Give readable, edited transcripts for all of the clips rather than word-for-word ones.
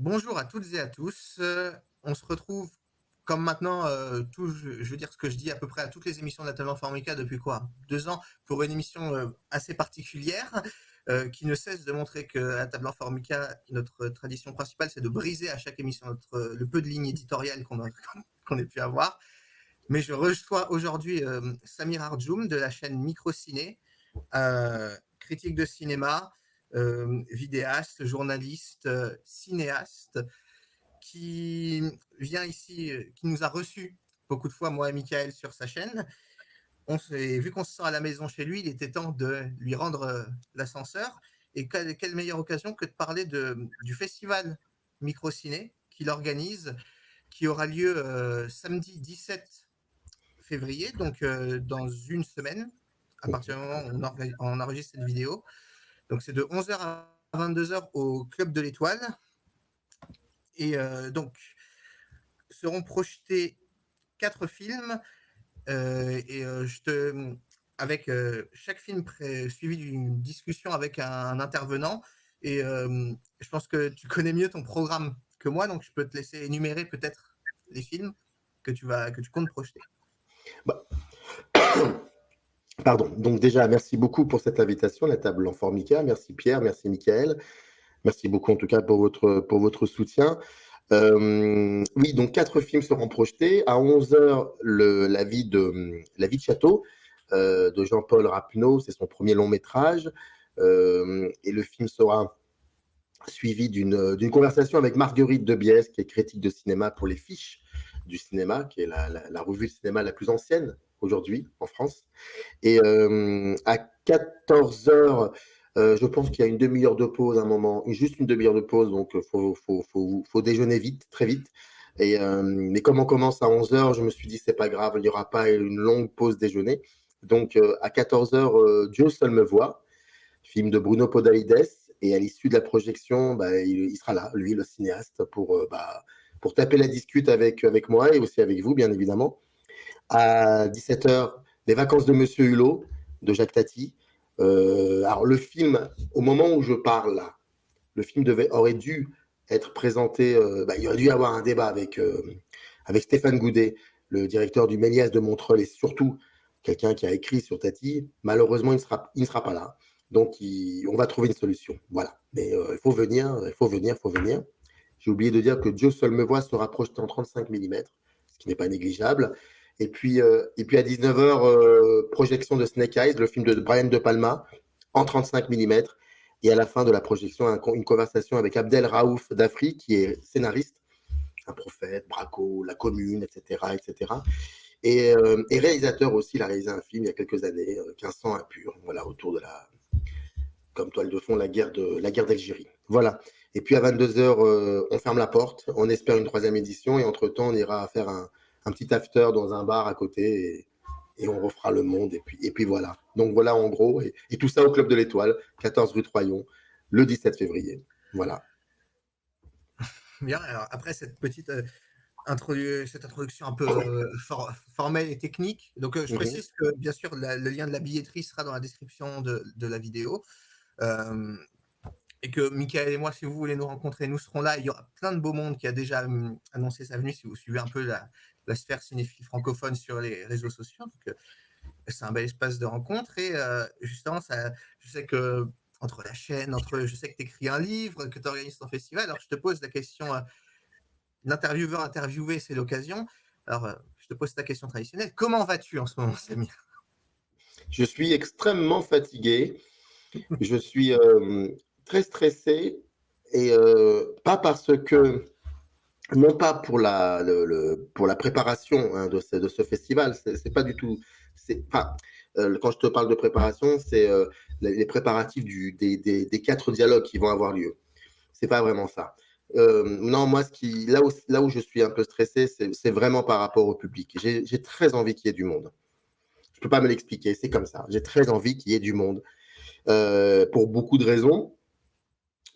Bonjour à toutes et à tous. On se retrouve comme maintenant, je veux dire ce que je dis à peu près à toutes les émissions d'Atelier Formica depuis quoi? 2 ans pour une émission assez particulière qui ne cesse de montrer qu'à Table Formica, notre tradition principale, c'est de briser à chaque émission le peu de lignes éditoriales qu'on ait pu avoir. Mais je reçois aujourd'hui Samir Arjoum de la chaîne Microciné, critique de cinéma, vidéaste, journaliste, cinéaste, qui vient ici, qui nous a reçus beaucoup de fois, moi et Michael, sur sa chaîne. Vu qu'on se sent à la maison chez lui, il était temps de lui rendre l'ascenseur. Et quelle meilleure occasion que de parler du festival Microciné qu'il organise, qui aura lieu samedi 17 février, donc dans une semaine, à partir du moment où on enregistre cette vidéo. Donc c'est de 11h à 22h au Club de l'Étoile. Et donc seront projetés 4 films avec chaque film suivi d'une discussion avec un intervenant. Et je pense que tu connais mieux ton programme que moi, donc je peux te laisser énumérer peut-être les films que tu comptes projeter. Bah, Pardon. Donc déjà, merci beaucoup pour cette invitation, la table en Formica. Merci Pierre, merci Michael. Merci beaucoup en tout cas pour votre soutien. Oui, donc 4 films seront projetés. À 11h, la vie de Château de Jean-Paul Rapneau, c'est son premier long métrage. Et le film sera suivi d'une conversation avec Marguerite Debiès, qui est critique de cinéma pour Les Fiches du cinéma, qui est la revue de cinéma la plus ancienne aujourd'hui en France. Et à 14h, je pense qu'il y a une demi-heure de pause à un moment, juste une demi-heure de pause, donc faut déjeuner vite, très vite. Mais comme on commence à 11h, je me suis dit c'est pas grave, il n'y aura pas une longue pause déjeuner. Donc à 14h, Dieu seul me voit, film de Bruno Podalides. Et à l'issue de la projection, il sera là, lui, le cinéaste, pour taper la discute avec moi et aussi avec vous, bien évidemment. À 17h, Les vacances de Monsieur Hulot, de Jacques Tati. Alors, le film, au moment où je parle, là, le film aurait dû être présenté, il aurait dû y avoir un débat avec Stéphane Goudet, le directeur du Méliès de Montreuil, et surtout quelqu'un qui a écrit sur Tati. Malheureusement, il ne sera pas là. Donc, on va trouver une solution. Voilà. Mais il faut venir, il faut venir, il faut venir. J'ai oublié de dire que Dieu seul me voit sera projeté en 35 mm, ce qui n'est pas négligeable. Et puis à 19h, projection de Snake Eyes, le film de Brian De Palma, en 35 mm. Et à la fin de la projection, une conversation avec Abdel Raouf Dafri, qui est scénariste, un prophète, Braco, La Commune, etc. etc. Et réalisateur aussi, il a réalisé un film il y a quelques années, 1500 impur, voilà, autour de comme toile de fond, la guerre d'Algérie. Voilà. Et puis à 22h, on ferme la porte, on espère une 3e édition, et entre-temps, on ira faire un petit after dans un bar à côté, et on refera le monde, et puis voilà. Donc voilà en gros, et tout ça au Club de l'Étoile, 14 rue Troyon, le 17 février. Voilà. Bien, alors après cette petite cette introduction un peu formelle et technique, donc je Mhm. précise que bien sûr le lien de la billetterie sera dans la description de la vidéo. Et que Michael et moi, si vous voulez nous rencontrer, nous serons là. Il y aura plein de beau monde qui a déjà annoncé sa venue, si vous suivez un peu la sphère cinéphile francophone sur les réseaux sociaux. Donc, c'est un bel espace de rencontre. Et justement, je sais que je sais que tu écris un livre, que tu organises ton festival. Alors, je te pose la question, l'intervieweur interviewé, c'est l'occasion. Alors, je te pose ta question traditionnelle. Comment vas-tu en ce moment, Samir? Je suis extrêmement fatigué. Je suis très stressé, et pas parce que, non pas pour pour la préparation, hein, de ce festival, c'est pas du tout. Enfin, quand je te parle de préparation, c'est les préparatifs des 4 dialogues qui vont avoir lieu. C'est pas vraiment ça. Non, moi, là où je suis un peu stressé, c'est vraiment par rapport au public. J'ai très envie qu'il y ait du monde. Je peux pas me l'expliquer, c'est comme ça. J'ai très envie qu'il y ait du monde, pour beaucoup de raisons,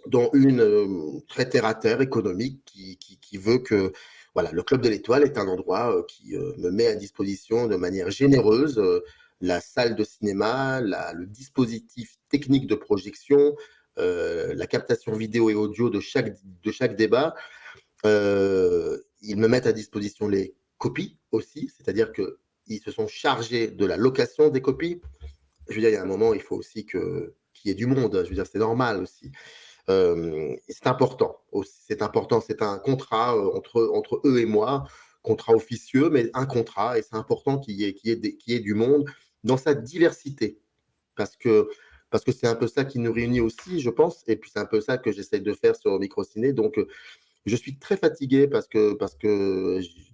dont une très terre-à-terre économique qui veut que voilà, le Club de l'Étoile est un endroit qui me met à disposition de manière généreuse la salle de cinéma, le dispositif technique de projection, la captation vidéo et audio de chaque débat. Ils me mettent à disposition les copies aussi, c'est-à-dire qu'ils se sont chargés de la location des copies. Je veux dire, il y a un moment, il faut aussi qu'il y ait du monde. Je veux dire, c'est normal aussi. C'est important. C'est important. C'est un contrat entre eux et moi, contrat officieux, mais un contrat. Et c'est important qu'il y ait du monde dans sa diversité. Parce que c'est un peu ça qui nous réunit aussi, je pense. Et puis, c'est un peu ça que j'essaie de faire sur Microciné. Donc, je suis très fatigué parce que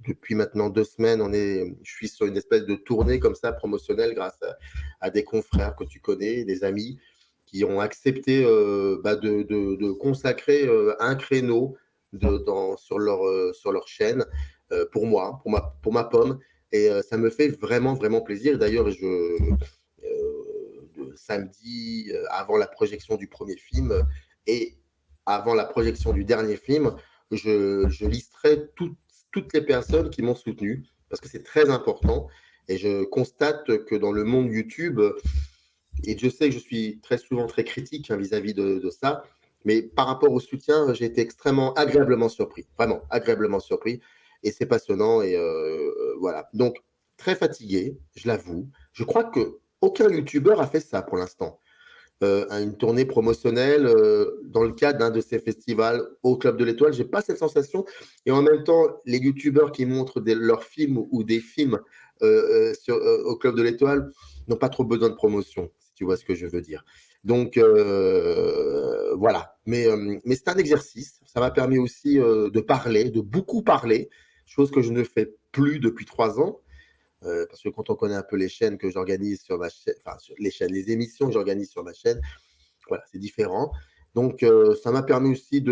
depuis maintenant 2 semaines, je suis sur une espèce de tournée comme ça, promotionnelle, grâce à des confrères que tu connais, des amis, qui ont accepté de consacrer un créneau sur leur chaîne pour moi, pour ma pomme. Et ça me fait vraiment, vraiment plaisir. D'ailleurs, samedi, avant la projection du premier film et avant la projection du dernier film, je listerai toutes les personnes qui m'ont soutenu, parce que c'est très important. Et je constate que dans le monde YouTube, et je sais que je suis très souvent très critique vis-à-vis de ça, mais par rapport au soutien, j'ai été extrêmement agréablement surpris, vraiment agréablement surpris, et c'est passionnant, et voilà. Donc, très fatigué, je l'avoue. Je crois qu'aucun YouTuber a fait ça pour l'instant. Une tournée promotionnelle dans le cadre d'un de ces festivals au Club de l'Étoile. J'ai pas cette sensation. Et en même temps, les youtubeurs qui montrent leurs films ou des films au Club de l'Étoile n'ont pas trop besoin de promotion, si tu vois ce que je veux dire. Donc voilà. Mais c'est un exercice. Ça m'a permis aussi de parler, de beaucoup parler, chose que je ne fais plus depuis 3 ans. Parce que quand on connaît un peu les chaînes que j'organise sur ma chaîne, enfin sur les émissions que j'organise sur ma chaîne, voilà, c'est différent. Donc ça m'a permis aussi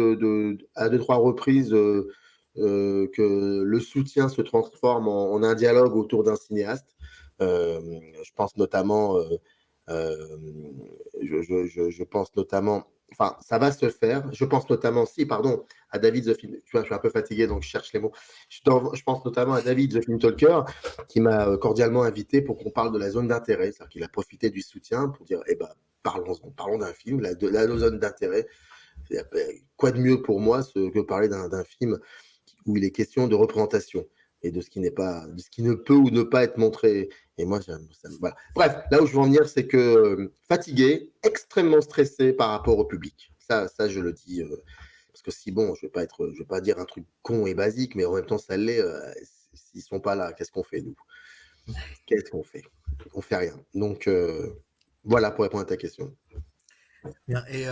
à 2, 3 reprises que le soutien se transforme en un dialogue autour d'un cinéaste. Je pense notamment, je pense notamment, enfin, ça va se faire. Je pense notamment, si, pardon, à David The Film. Tu vois, je suis un peu fatigué, donc je cherche les mots. Je pense notamment à David The Film Talker, qui m'a cordialement invité pour qu'on parle de la zone d'intérêt. C'est-à-dire qu'il a profité du soutien pour dire, eh ben, parlons d'un film, la zone d'intérêt. Quoi de mieux pour moi que parler d'un film où il est question de représentation et de ce qui ne peut ou ne pas être montré. Et moi, voilà. Bref, là où je veux en venir, c'est que fatigué, extrêmement stressé par rapport au public. Ça je le dis, parce que si bon, je vais pas dire un truc con et basique, mais en même temps, ça l'est. S'ils sont pas là, qu'est-ce qu'on fait, nous? Qu'est-ce qu'on fait? On fait rien. Donc, voilà pour répondre à ta question. Bien. Et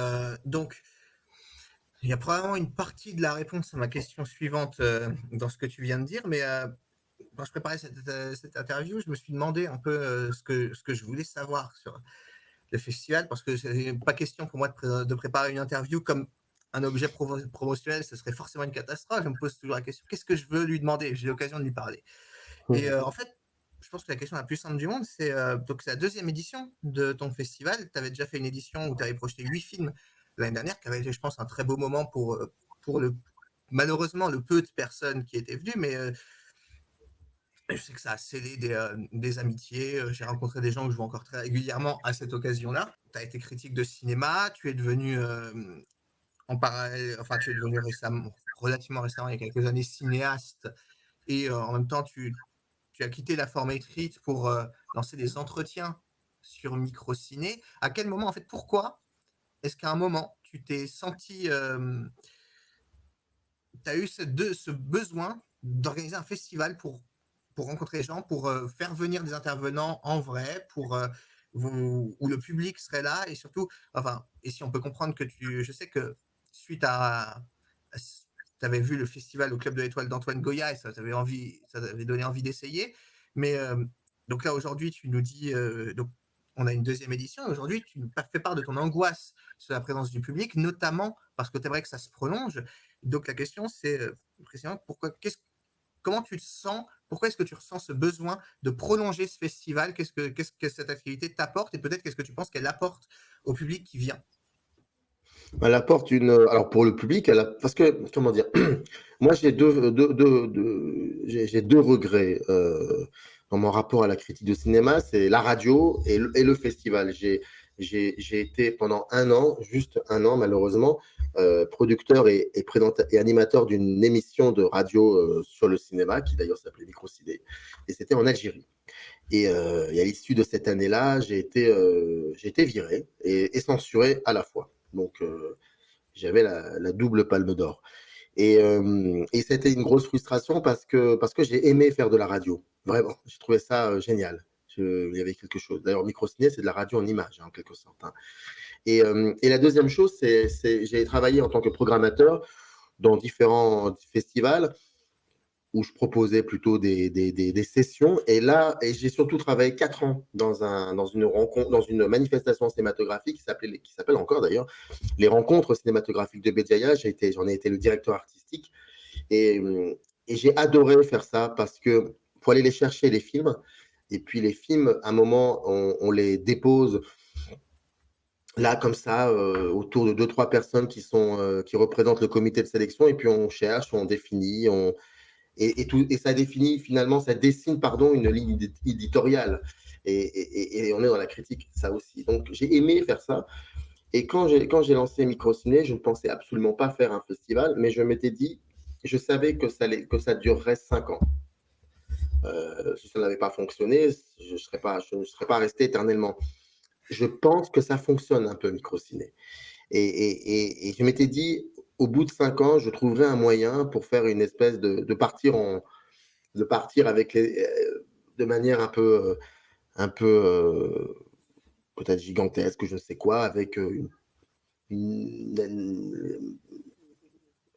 donc, il y a probablement une partie de la réponse à ma question suivante dans ce que tu viens de dire, mais quand je préparais cette interview, je me suis demandé un peu ce que je voulais savoir sur le festival, parce que c'est pas question pour moi de préparer une interview comme un objet promotionnel, ce serait forcément une catastrophe. Je me pose toujours la question, qu'est-ce que je veux lui demander? J'ai l'occasion de lui parler. Et en fait, je pense que la question la plus simple du monde, c'est donc c'est la 2e édition de ton festival. Tu avais déjà fait une édition où tu avais projeté 8 films l'année dernière, qui avait été, je pense, un très beau moment pour malheureusement le peu de personnes qui étaient venues, mais je sais que ça a scellé des amitiés. J'ai rencontré des gens que je vois encore très régulièrement à cette occasion-là. Tu as été critique de cinéma, tu es devenu en parallèle, enfin tu es devenu relativement récemment, il y a quelques années, cinéaste, et en même temps tu as quitté la forme écrite pour lancer des entretiens sur Microciné. À quel moment, en fait, pourquoi est-ce qu'à un moment, tu t'es senti, tu as eu ce besoin d'organiser un festival pour rencontrer les gens, pour faire venir des intervenants en vrai, où le public serait là, et surtout, enfin, et si on peut comprendre que je sais que suite tu avais vu le festival au Club de l'Étoile d'Antoine Goya et ça t'avait donné envie d'essayer. Mais donc là, aujourd'hui, tu nous dis, donc on a une 2e édition. Aujourd'hui, tu nous fais part de ton angoisse sur la présence du public, notamment parce que tu aimerais que ça se prolonge. Donc la question, c'est précisément comment tu te sens, pourquoi est-ce que tu ressens ce besoin de prolonger ce festival? Qu'est-ce que cette activité t'apporte, et peut-être qu'est-ce que tu penses qu'elle apporte au public qui vient? Elle apporte alors pour le public, parce que, comment dire, moi j'ai 2 regrets dans mon rapport à la critique de cinéma, c'est la radio et le festival. j'ai été pendant 1 an, juste 1 an malheureusement, producteur et animateur d'une émission de radio sur le cinéma, qui d'ailleurs s'appelait Microciné, et c'était en Algérie. Et à l'issue de cette année-là, j'ai été viré et censuré à la fois. Donc j'avais la double palme d'or. Et c'était une grosse frustration parce que j'ai aimé faire de la radio. Vraiment, j'ai trouvé ça génial. Il y avait quelque chose. D'ailleurs, Microciné, c'est de la radio en image, hein, en quelque sorte. Hein. Et la deuxième chose, j'ai travaillé en tant que programmateur dans différents festivals où je proposais plutôt des sessions. Et là, j'ai surtout travaillé 4 ans dans une rencontre, dans une manifestation cinématographique qui s'appelle encore d'ailleurs les rencontres cinématographiques de Béjaïa. J'en ai été le directeur artistique. Et, et j'ai adoré faire ça parce que faut aller les chercher, les films. Et puis les films, à un moment, on les dépose là, comme ça, autour de 2-3 personnes qui représentent le comité de sélection. Et puis on cherche, on définit, et ça définit finalement, ça dessine, pardon, une ligne éditoriale. Et on est dans la critique, ça aussi. Donc j'ai aimé faire ça. Et quand j'ai lancé Microciné, je ne pensais absolument pas faire un festival, mais je m'étais dit, je savais que ça durerait 5 ans. Si ça n'avait pas fonctionné, je ne serais pas resté éternellement. Je pense que ça fonctionne un peu, Microciné. Et je m'étais dit, au bout de 5 ans, je trouverai un moyen pour faire une espèce de partir avec de manière un peu peut-être gigantesque, je ne sais quoi, avec une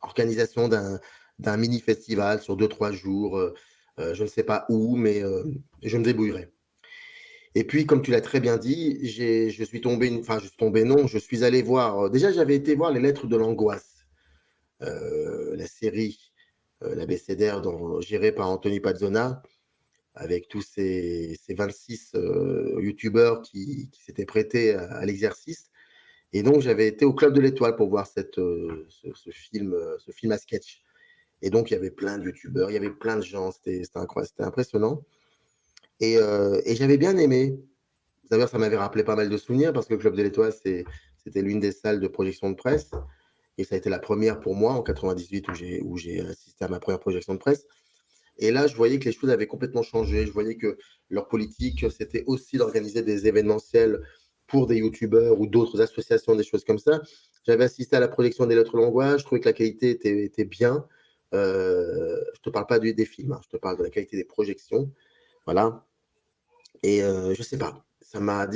organisation d'un mini-festival sur 2-3 jours, je ne sais pas où, mais je me débrouillerai. Et puis, comme tu l'as très bien dit, je suis tombé, enfin, je suis tombé, non, je suis allé voir, déjà j'avais été voir Les Lettres de l'Angoisse, la série, l'abécédaire gérée par Anthony Pazzona, avec tous ces 26 youtubeurs qui s'étaient prêtés à l'exercice. Et donc, j'avais été au Club de l'Étoile pour voir ce film à sketch. Et donc, il y avait plein de youtubeurs, il y avait plein de gens, c'était incroyable, c'était impressionnant. Et j'avais bien aimé. D'ailleurs, ça m'avait rappelé pas mal de souvenirs parce que le Club de l'Étoile, c'était l'une des salles de projection de presse. Et ça a été la première pour moi en 98 où j'ai assisté à ma première projection de presse. Et là, je voyais que les choses avaient complètement changé. Je voyais que leur politique, c'était aussi d'organiser des événementiels pour des youtubeurs ou d'autres associations, des choses comme ça. J'avais assisté à la projection des Lettres de l'Angoisse. Je trouvais que la qualité était bien. Je ne te parle pas des films, hein, je te parle de la qualité des projections. Voilà. Et je sais pas, ça m'a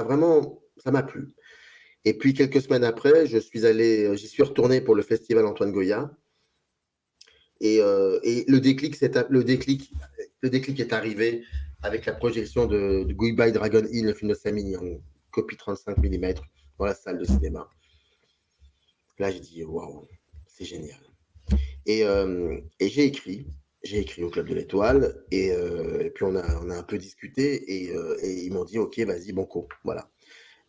vraiment, ça m'a plu. Et puis quelques semaines après, j'y suis retourné pour le festival Antoine Goya. Et le déclic est arrivé avec la projection de Goodbye Dragon Inn, le film de Samy en copie 35 mm dans la salle de cinéma. Là, j'ai dit waouh, c'est génial. Et j'ai écrit au Club de l'Étoile, et puis on a un peu discuté, et ils m'ont dit ok, vas-y, banco, voilà.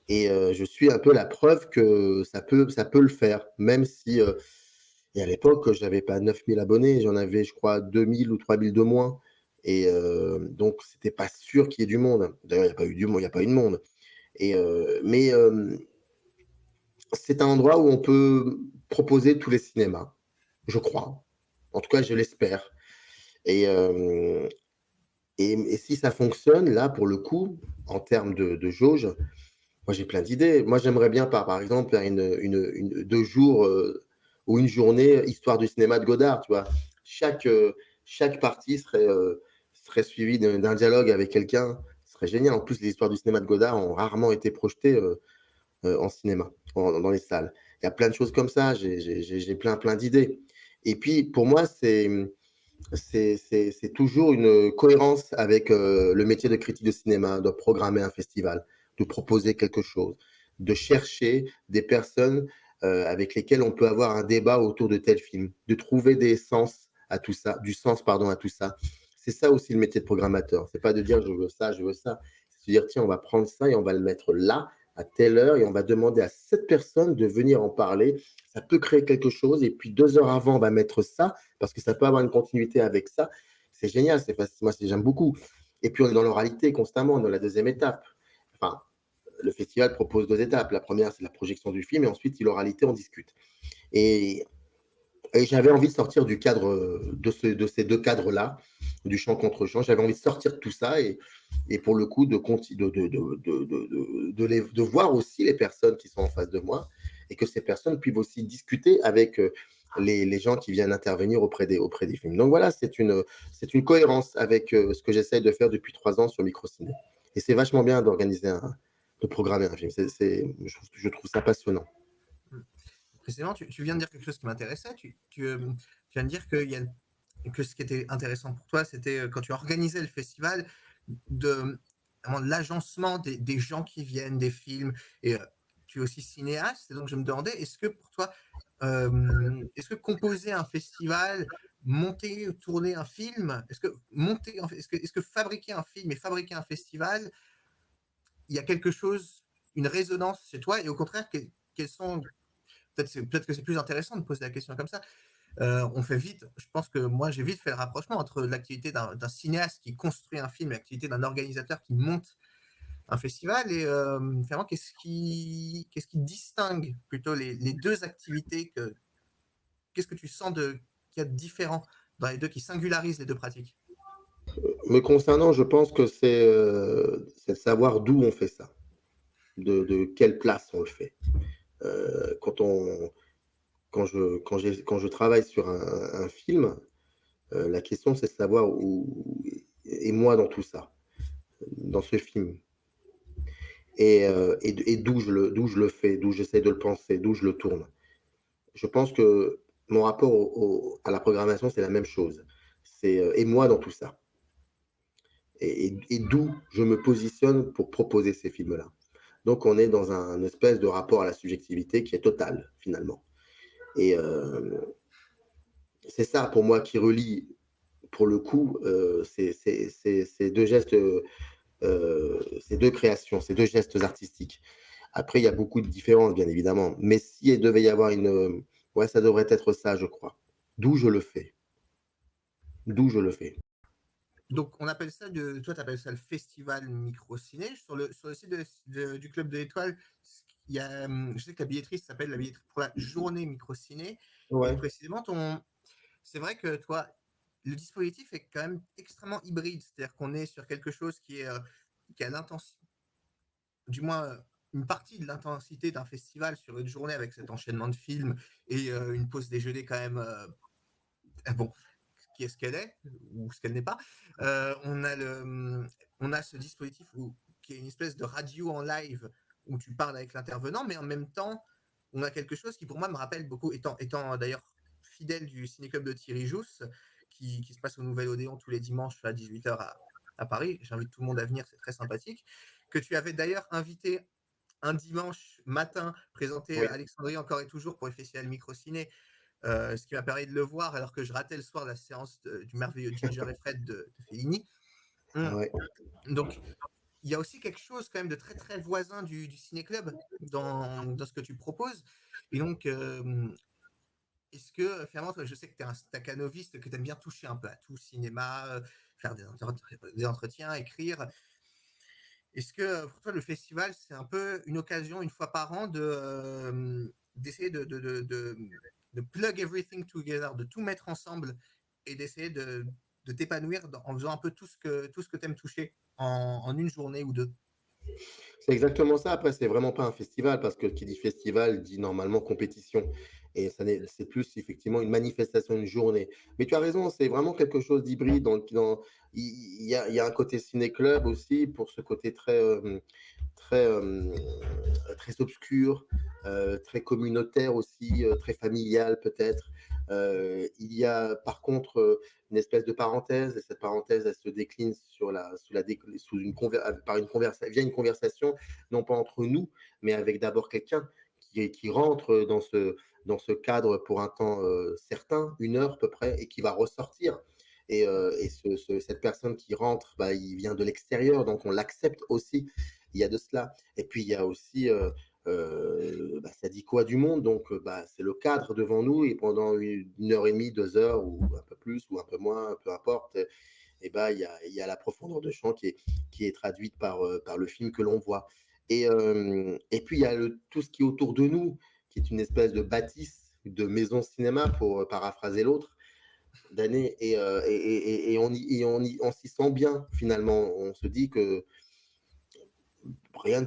Et je suis un peu la preuve que ça peut le faire, même si et à l'époque, je n'avais pas 9000 abonnés, j'en avais, je crois, 2000 ou 3000 de moins. Et donc, c'était pas sûr qu'il y ait du monde. D'ailleurs, il n'y a pas eu il n'y a pas eu de monde. Mais c'est un endroit où on peut proposer tous les cinémas, je crois. En tout cas, je l'espère. Et, et si ça fonctionne, là, pour le coup, en termes de jauge, moi, j'ai plein d'idées. Moi, j'aimerais bien, par exemple, faire 2 jours ou une journée histoire du cinéma de Godard, tu vois. Chaque partie serait suivie d'un dialogue avec quelqu'un. Ce serait génial. En plus, les histoires du cinéma de Godard ont rarement été projetées en cinéma, dans les salles. Il y a plein de choses comme ça. J'ai plein d'idées. Et puis, pour moi, c'est toujours une cohérence avec le métier de critique de cinéma, de programmer un festival, de proposer quelque chose, de chercher des personnes avec lesquelles on peut avoir un débat autour de tel film, de trouver du sens à tout ça. C'est ça aussi le métier de programmateur. C'est pas de dire je veux ça, je veux ça. C'est de dire tiens, on va prendre ça et on va le mettre là, à telle heure, et on va demander à cette personne de venir en parler. Ça peut créer quelque chose, et puis 2 heures avant, on va mettre ça, parce que ça peut avoir une continuité avec ça. C'est génial, c'est facile. Moi, j'aime beaucoup. Et puis, on est dans l'oralité constamment, dans la deuxième étape. Enfin, le festival propose 2 étapes. La première, c'est la projection du film et ensuite, si l'oralité, on discute. Et et j'avais envie de sortir du cadre, de ces 2 cadres-là, du chant contre chant. J'avais envie de sortir de tout ça et pour le coup de voir aussi les personnes qui sont en face de moi et que ces personnes puissent aussi discuter avec, les gens qui viennent intervenir auprès des films. Donc voilà, c'est une cohérence avec, ce que j'essaye de faire depuis 3 ans sur Microciné et c'est vachement bien de programmer un film. Je trouve ça passionnant. Mmh. Précisément, tu viens de dire quelque chose qui m'intéressait. Tu viens de dire que ce qui était intéressant pour toi, c'était quand tu organisais le festival, de, de l'agencement des gens qui viennent, des films. Et tu es aussi cinéaste. Et donc, je me demandais, est-ce que pour toi, est-ce que composer un festival, monter, tourner un film, est-ce que fabriquer un film et fabriquer un festival, il y a quelque chose, une résonance chez toi, et au contraire, quels sont, peut-être que c'est plus intéressant de poser la question comme ça. On fait vite, je pense que moi j'ai vite fait le rapprochement entre l'activité d'un cinéaste qui construit un film et l'activité d'un organisateur qui monte un festival. Et finalement, qu'est-ce qui distingue plutôt les deux activités, qu'est-ce que tu sens qu'il y a de différent dans les deux, qui singularise les deux pratiques? Me concernant, je pense que c'est de savoir d'où on fait ça, de quelle place on le fait. Quand on quand je travaille sur un film, la question c'est de savoir où est moi dans tout ça, dans ce film et d'où je le fais, d'où j'essaie de le penser, d'où je le tourne. Je pense que mon rapport à la programmation, c'est la même chose. C'est, et moi dans tout ça et d'où je me positionne pour proposer ces films-là. Donc on est dans un espèce de rapport à la subjectivité qui est total, finalement. Et c'est ça pour moi qui relie, pour le coup, ces 2 gestes, ces 2 créations, ces 2 gestes artistiques. Après, il y a beaucoup de différences, bien évidemment, mais si il devait y avoir ouais, ça devrait être ça, je crois. D'où je le fais, d'où je le fais. Donc on appelle ça, toi tu appelles ça le festival micro-ciné. Sur le site du Club de l'Étoile, il y a, je sais que la billetterie s'appelle la billetterie pour la journée micro-ciné. Et Ouais, précisément, c'est vrai que toi, le dispositif est quand même extrêmement hybride. C'est-à-dire qu'on est sur quelque chose qui a l'intensité, du moins une partie de l'intensité d'un festival sur une journée, avec cet enchaînement de films et une pause déjeuner quand même, bon, qui est ce qu'elle est ou ce qu'elle n'est pas. On a ce dispositif qui est une espèce de radio en live où tu parles avec l'intervenant, mais en même temps, on a quelque chose qui pour moi me rappelle beaucoup, étant d'ailleurs fidèle du ciné-club de Thierry Jousse, qui se passe au Nouvel Odéon tous les dimanches à 18h à Paris. J'invite tout le monde à venir, c'est très sympathique. Que tu avais d'ailleurs invité un dimanche matin, présenté oui, Alexandrie encore et toujours pour le festival Microciné, ce qui m'a permis de le voir alors que je ratais le soir la séance du merveilleux Ginger et Fred de Fellini. ah Hum. ouais. Donc, il y a aussi quelque chose quand même de très très voisin du ciné-club dans ce que tu proposes. Et donc, est-ce que finalement, toi, je sais que tu es un staccanoviste, que tu aimes bien toucher un peu à tout, cinéma, faire des entretiens, écrire. Est-ce que pour toi, le festival, c'est un peu une occasion, une fois par an, d'essayer de plug everything together, de tout mettre ensemble et d'essayer de t'épanouir en faisant un peu tout ce que tu aimes toucher en une journée ou deux? C'est exactement ça. Après, c'est vraiment pas un festival parce que qui dit festival dit normalement compétition et c'est plus effectivement une manifestation, une journée. Mais tu as raison, c'est vraiment quelque chose d'hybride il y a un côté ciné-club aussi pour ce côté très, très obscur, très communautaire aussi, très familial peut-être. Il y a par contre, une espèce de parenthèse et cette parenthèse, elle se décline sous la dé sous une conver par une conversa via une conversation, non pas entre nous, mais avec d'abord quelqu'un qui rentre dans ce cadre pour un temps, certain, 1 heure à peu près et qui va ressortir et cette personne qui rentre, bah, il vient de l'extérieur, donc on l'accepte aussi. Il y a de cela et puis il y a aussi, bah, ça dit quoi du monde? Donc bah, c'est le cadre devant nous et pendant 1 heure et demie, 2 heures ou un peu plus ou un peu moins, peu importe, et bah, il y a la profondeur de champ qui est traduite par le film que l'on voit Et puis il y a tout ce qui est autour de nous, qui est une espèce de bâtisse, de maison cinéma, pour paraphraser l'autre, d'année, et on s'y sent bien finalement. On se dit que rien ne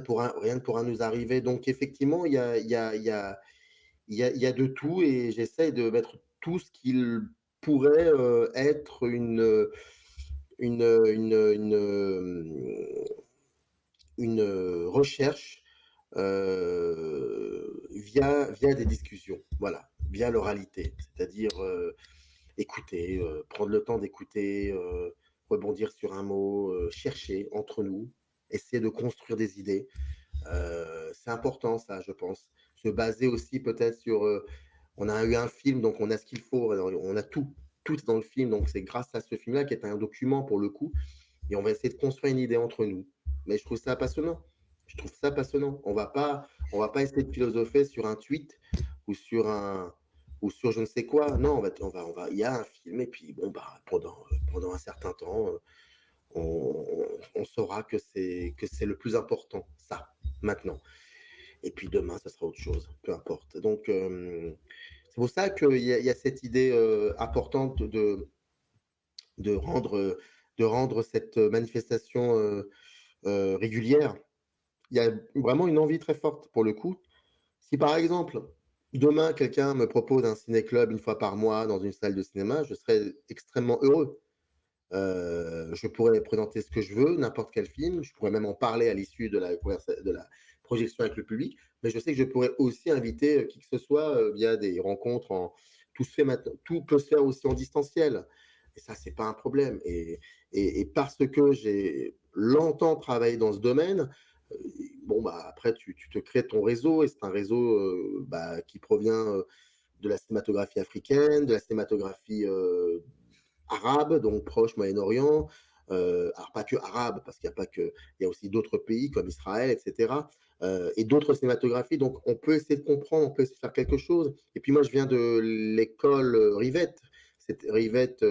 pourra nous arriver. Donc effectivement, il y a de tout, et j'essaie de mettre tout ce qu'il pourrait être une, une recherche via des discussions, voilà, via l'oralité, c'est-à-dire écouter, prendre le temps d'écouter, rebondir sur un mot, chercher entre nous, essayer de construire des idées. C'est important, ça, je pense. Se baser aussi peut-être sur... on a eu un film, donc on a ce qu'il faut, on a tout dans le film, donc c'est grâce à ce film-là, qui est un document pour le coup, et on va essayer de construire une idée entre nous. Mais je trouve ça passionnant. Je trouve ça passionnant. On va pas essayer de philosopher sur un tweet ou sur je ne sais quoi. Non, il y a un film, et puis bon, bah, pendant un certain temps, on saura que c'est le plus important, ça, maintenant. Et puis demain, ça sera autre chose, peu importe. Donc, c'est pour ça qu'il y a cette idée importante de rendre, de rendre cette manifestation régulière. Il y a vraiment une envie très forte, pour le coup. Si par exemple, demain, quelqu'un me propose un ciné-club une fois par mois dans une salle de cinéma, je serais extrêmement heureux. Je pourrais présenter ce que je veux, n'importe quel film. Je pourrais même en parler à l'issue de la projection avec le public. Mais je sais que je pourrais aussi inviter qui que ce soit via des rencontres. Tout peut se faire aussi en distanciel. Et ça, c'est pas un problème. Et parce que j'ai longtemps travaillé dans ce domaine, euh, bon, bah, après, tu te crées ton réseau. Et c'est un réseau bah, qui provient de la cinématographie africaine, de la cinématographie arabe, donc proche, Moyen-Orient, alors pas que arabe, parce qu'il y a pas que, il y a aussi d'autres pays comme Israël, etc. Et d'autres cinématographies. Donc on peut essayer de comprendre, on peut essayer de faire quelque chose. Et puis moi, je viens de l'école Rivette. C'était Rivette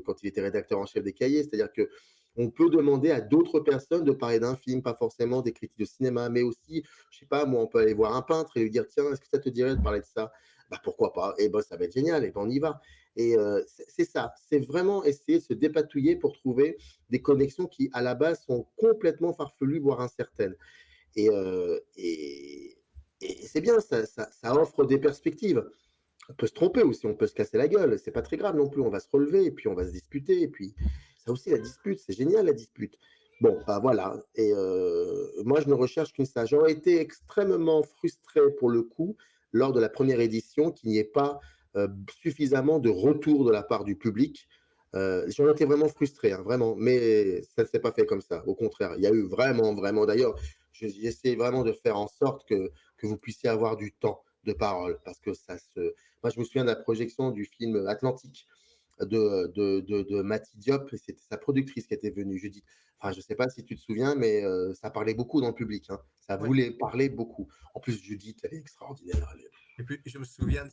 quand il était rédacteur en chef des cahiers, c'est-à-dire que on peut demander à d'autres personnes de parler d'un film, pas forcément des critiques de cinéma, mais aussi, je sais pas, moi, on peut aller voir un peintre et lui dire, tiens, est-ce que ça te dirait de parler de ça? Bah pourquoi pas? Et ben ça va être génial, et ben on y va. Et c'est ça, c'est vraiment essayer de se dépatouiller pour trouver des connexions qui, à la base, sont complètement farfelues, voire incertaines. Et, et c'est bien, ça offre des perspectives. On peut se tromper aussi, on peut se casser la gueule, c'est pas très grave non plus, on va se relever, et puis on va se disputer, et puis ça aussi, la dispute, c'est génial la dispute. Bon, bah voilà, et moi je ne recherche qu'une ça. J'aurais été extrêmement frustré pour le coup, lors de la première édition, qu'il n'y ait pas suffisamment de retour de la part du public. J'aurais été vraiment frustré, hein, vraiment, mais ça ne s'est pas fait comme ça. Au contraire, il y a eu vraiment, d'ailleurs, j'essaie vraiment de faire en sorte que vous puissiez avoir du temps de parole, parce que moi je me souviens de la projection du film Atlantique de Mati Diop, et c'était sa productrice qui était venue, Judith. Enfin, je ne sais pas si tu te souviens, mais ça parlait beaucoup dans le public, hein. Ça Oui. voulait parler beaucoup. En plus, Judith, elle est extraordinaire. Et puis, je me souviens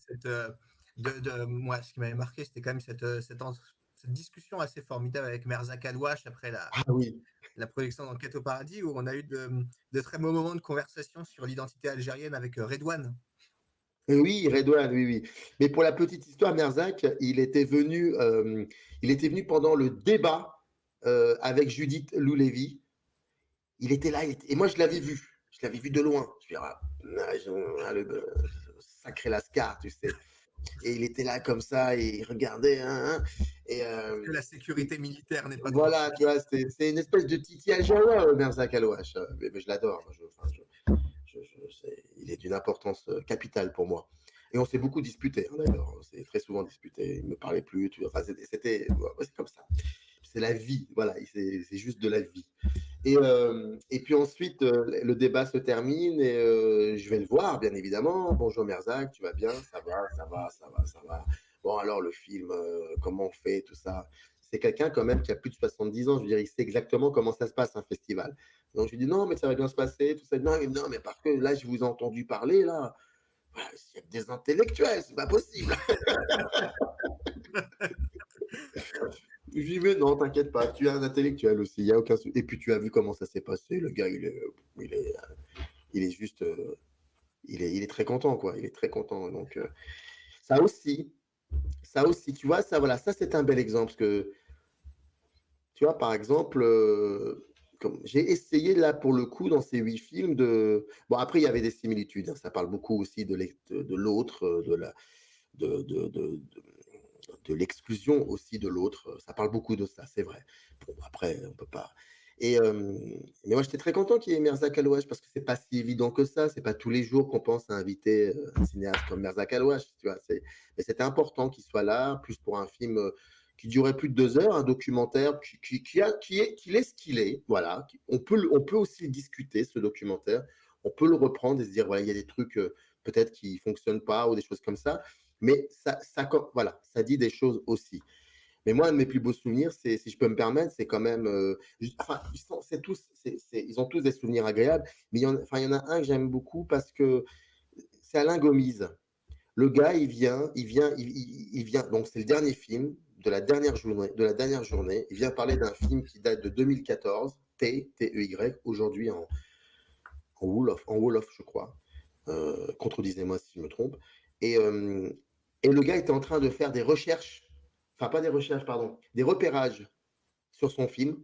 de moi, ce qui m'avait marqué, c'était quand même cette discussion assez formidable avec Merzak Alouache après Ah oui. la projection d'Enquête au paradis, où on a eu de très beaux moments de conversation sur l'identité algérienne avec Redouane. Oui, Redouane, oui, oui. Mais pour la petite histoire, Merzak, il était venu pendant le débat avec Judith Loulevi. Il était là, et moi je l'avais vu. Je l'avais vu de loin. Je me le sacré Lascar, tu sais. Et il était là comme ça, et il regardait. Et Parce que la sécurité militaire n'est pas voilà, tranquille. tu vois, c'est une espèce de Titi Ajawa, Merzak Alouache. Mais je l'adore. Il est d'une importance capitale pour moi. Et on s'est beaucoup disputé, hein, d'ailleurs. On s'est très souvent disputé. Il ne me parlait plus. Enfin, c'est comme ça. C'est la vie, voilà. C'est juste de la vie. Et puis ensuite, le débat se termine, et je vais le voir, bien évidemment. Bonjour Merzak, tu vas bien? Ça va. Bon, alors le film, comment on fait, tout ça. C'est quelqu'un quand même qui a plus de 70 ans. Je veux dire, il sait exactement comment ça se passe un festival. Donc je lui dis non, mais ça va bien se passer, tout ça. Non, mais parce que là, je vous ai entendu parler, là. Il y a des intellectuels, c'est pas possible. Je lui dis, mais non, t'inquiète pas, tu es un intellectuel aussi, il y a aucun souci. Et puis tu as vu comment ça s'est passé, le gars, il est il est juste, il est très content, quoi. Il est très content. Donc, ça aussi, ça aussi, tu vois, ça, voilà, ça c'est un bel exemple. Parce que, tu vois, par exemple, comme j'ai essayé là pour le coup dans ces 8 films de. Bon, après, il y avait des similitudes, hein. Ça parle beaucoup aussi de l'autre, de l'exclusion aussi de l'autre. Ça parle beaucoup de ça, c'est vrai. Bon, après, on peut pas. Et, mais moi, j'étais très content qu'il y ait Merzak Alouache parce que c'est pas si évident que ça. C'est pas tous les jours qu'on pense à inviter un cinéaste comme Merzak Alouache. Tu vois, mais c'était important qu'il soit là, plus pour un film qui durait plus de 2 heures, un documentaire qui est ce qu'il est. Voilà. On peut aussi le discuter, ce documentaire. On peut le reprendre et se dire, voilà, il y a des trucs peut-être qui fonctionnent pas ou des choses comme ça. Mais voilà, ça dit des choses aussi. Mais moi, un de mes plus beaux souvenirs, si je peux me permettre, c'est quand même. Enfin, ils ont tous des souvenirs agréables, mais il y en a un que j'aime beaucoup parce que c'est Alain Gomis. Le gars, il vient. Donc, c'est le dernier film de la dernière journée. Il vient parler d'un film qui date de 2014, T-E-Y, aujourd'hui en Wolof, je crois. Contredisez-moi si je me trompe. Et, euh, et le gars était en train de faire des recherches, enfin pas des recherches, pardon, des repérages sur son film,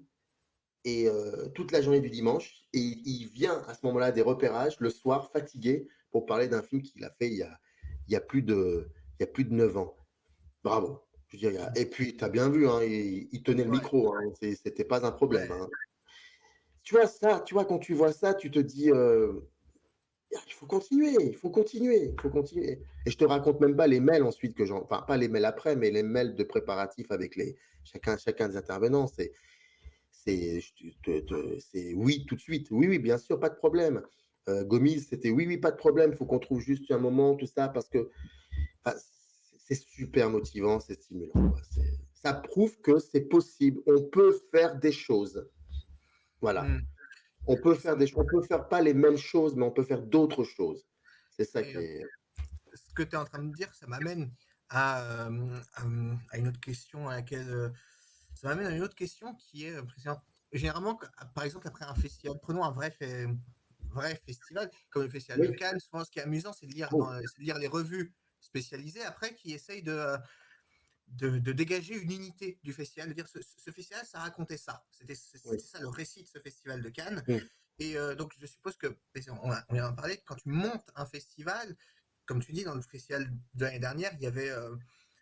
et toute la journée du dimanche. Et il vient à ce moment-là des repérages, le soir, fatigué, pour parler d'un film qu'il a fait il y a plus de, il y a plus de 9 ans. Bravo. Je veux dire, et puis, tu as bien vu, hein, il tenait le Ouais, micro, hein, c'était pas un problème. ouais. Hein. Tu vois ça, tu vois, quand tu vois ça, tu te dis, il faut continuer, il faut continuer, il faut continuer. Et je te raconte même pas les mails ensuite enfin pas les mails après, mais les mails de préparatifs avec chacun des intervenants. C'est oui tout de suite, oui, oui, bien sûr, pas de problème. Gomis, c'était oui, oui, pas de problème, il faut qu'on trouve juste un moment, tout ça, parce que enfin, c'est super motivant, c'est stimulant. Quoi. Ça prouve que c'est possible, on peut faire des choses. Voilà. Hmm. On peut Et, ça faire me- on peut faire pas les mêmes choses, mais on peut faire d'autres choses. C'est ça et, qui est. ce que tu es en train de dire, ça m'amène à une autre question à laquelle. Ça m'amène à une autre question qui est, généralement, par exemple, après un festival, prenons un vrai festival, comme le festival de Oui, Cannes, souvent ce qui est amusant, oui, c'est de lire les revues spécialisées après qui essayent de dégager une unité du festival, de dire ce festival, ça racontait ça. oui. C'était ça le récit de ce festival de Cannes. Mm. Et donc, je suppose que, on vient d'en parler, quand tu montes un festival, comme tu dis, dans le festival de l'année dernière, il y avait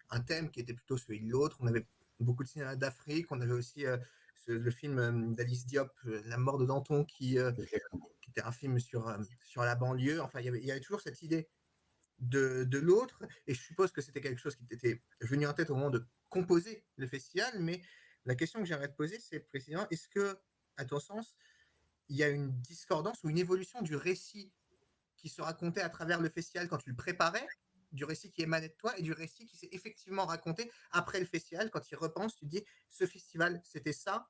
un thème qui était plutôt celui de l'autre. On avait beaucoup de cinéma d'Afrique. On avait aussi le film d'Alice Diop, La mort de Danton, Exactement. qui était un film sur la banlieue. Enfin, il y avait toujours cette idée de l'autre. Et je suppose que c'était quelque chose qui t'était venu en tête au moment de composer le festival. Mais la question que j'aimerais te poser, c'est précisément, est-ce que, à ton sens, il y a une discordance ou une évolution du récit qui se racontait à travers le festival quand tu le préparais, du récit qui émanait de toi et du récit qui s'est effectivement raconté après le festival. Quand tu y repenses, tu te dis, ce festival, c'était ça.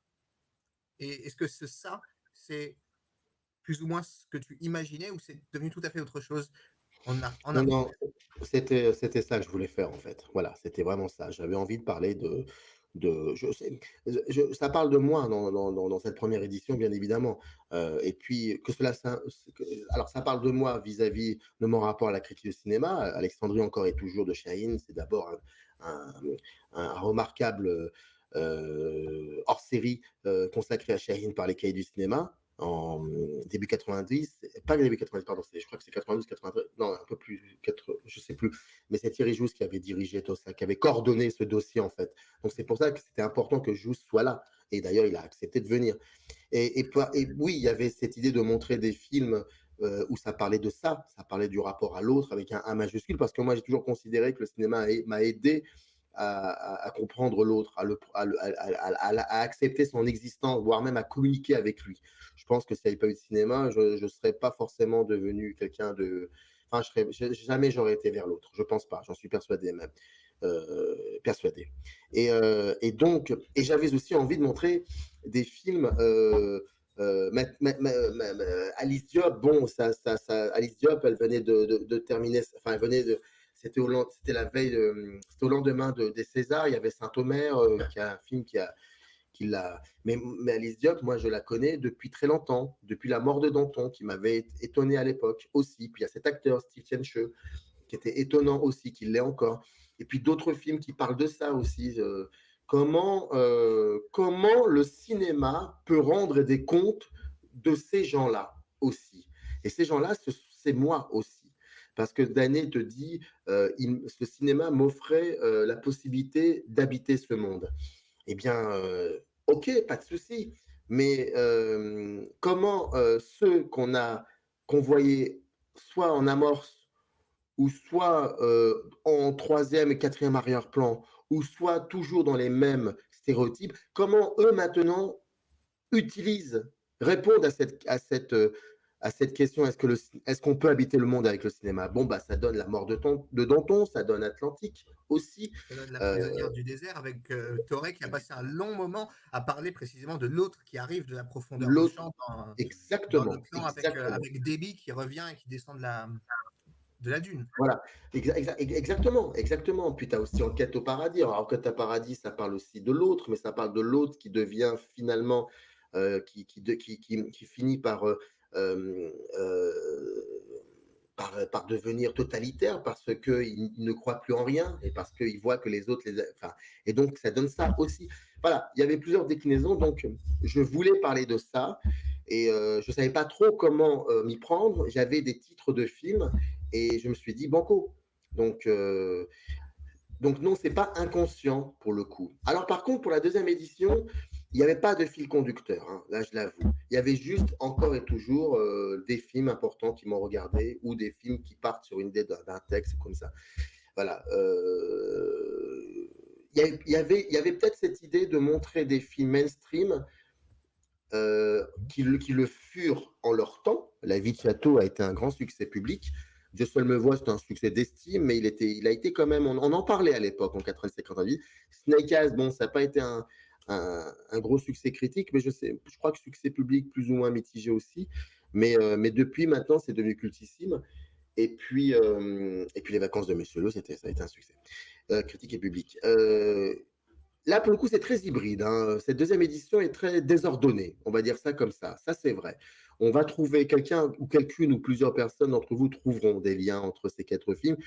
Et est-ce que ce ça, c'est plus ou moins ce que tu imaginais ou c'est devenu tout à fait autre chose en Non, arrivant? non, c'était ça que je voulais faire en fait. Voilà, c'était vraiment ça. J'avais envie de parler ça parle de moi dans cette première édition, bien évidemment. Et puis alors ça parle de moi vis-à-vis de mon rapport à la critique de cinéma. Alexandrie encore et toujours de Chahine, c'est d'abord un, un remarquable hors-série consacré à Chahine par les cahiers du cinéma en début 90, pas début 90, pardon, je crois que c'est 92, 93, non, un peu plus, je sais plus, mais c'est Thierry Jousse qui avait dirigé tout ça, qui avait coordonné ce dossier en fait. Donc c'est pour ça que c'était important que Jousse soit là. Et d'ailleurs, il a accepté de venir. Et oui, il y avait cette idée de montrer des films où ça parlait de ça parlait du rapport à l'autre avec un A majuscule, parce que moi j'ai toujours considéré que le cinéma m'a aidé à comprendre l'autre, à accepter son existence, voire même à communiquer avec lui. Je pense que s'il n'y avait pas eu de cinéma, je ne serais pas forcément devenu quelqu'un de. Enfin, jamais j'aurais été vers l'autre. Je pense pas. J'en suis persuadé même. Persuadé. Et j'avais aussi envie de montrer des films. Alice Diop, bon, Alice Diop, elle venait de terminer, enfin, elle venait de, c'était la veille, c'était au lendemain des Césars. Il y avait Saint-Omer, qui a un film Mais Alice Diop, moi, je la connais depuis très longtemps, depuis La mort de Danton, qui m'avait étonné à l'époque aussi. Puis il y a cet acteur, Steve Tienche, qui était étonnant aussi, qui l'est encore. Et puis d'autres films qui parlent de ça aussi. Comment le cinéma peut rendre des comptes de ces gens-là aussi. Et ces gens-là, c'est moi aussi. Parce que Dané te dit, ce cinéma m'offrait la possibilité d'habiter ce monde. Eh bien, ok, pas de souci. Mais comment ceux qu'on voyait soit en amorce ou soit en troisième et quatrième arrière-plan, ou soit toujours dans les mêmes stéréotypes, comment eux maintenant répondent à cette question, est-ce qu'on peut habiter le monde avec le cinéma? Bon, bah, ça donne La mort de Danton, ça donne Atlantique aussi. Ça donne La prisonnière du désert avec Toré qui a passé un long moment à parler précisément de l'autre qui arrive de la profondeur du champ dans le Exactement, plan exactement. avec Debbie qui revient et qui descend de la dune. Voilà, exactement, exactement. Puis tu as aussi Enquête au paradis. Alors, Enquête au paradis, ça parle aussi de l'autre, mais ça parle de l'autre qui devient finalement, qui finit euh, euh, par devenir totalitaire parce qu'il ne croit plus en rien et parce qu'il voit que les autres enfin, et donc ça donne ça aussi. Voilà, il y avait plusieurs déclinaisons, donc je voulais parler de ça et je savais pas trop comment m'y prendre. J'avais des titres de films et je me suis dit banco. Donc non, c'est pas inconscient pour le coup. Alors par contre, pour la deuxième édition, il n'y avait pas de fil conducteur, hein, là je l'avoue. Il y avait juste encore et toujours des films importants qui m'ont regardé ou des films qui partent sur une idée d'un texte comme ça. Voilà. Il y avait peut-être cette idée de montrer des films mainstream qui le furent en leur temps. La vie de Château a été un grand succès public. Dieu seul me voit, c'est un succès d'estime, mais il a été quand même, on en parlait à l'époque, en 87-88. Snake Eyes, bon, ça n'a pas été un gros succès critique, mais je crois que succès public plus ou moins mitigé aussi. Mais depuis maintenant, c'est devenu cultissime. Et puis Les Vacances de Monsieur Le, ça a été un succès, critique et public. Là, pour le coup, c'est très hybride, hein. Cette deuxième édition est très désordonnée, on va dire ça comme ça. Ça, c'est vrai. On va trouver quelqu'un ou quelqu'une ou plusieurs personnes d'entre vous trouveront des liens entre ces 4 films.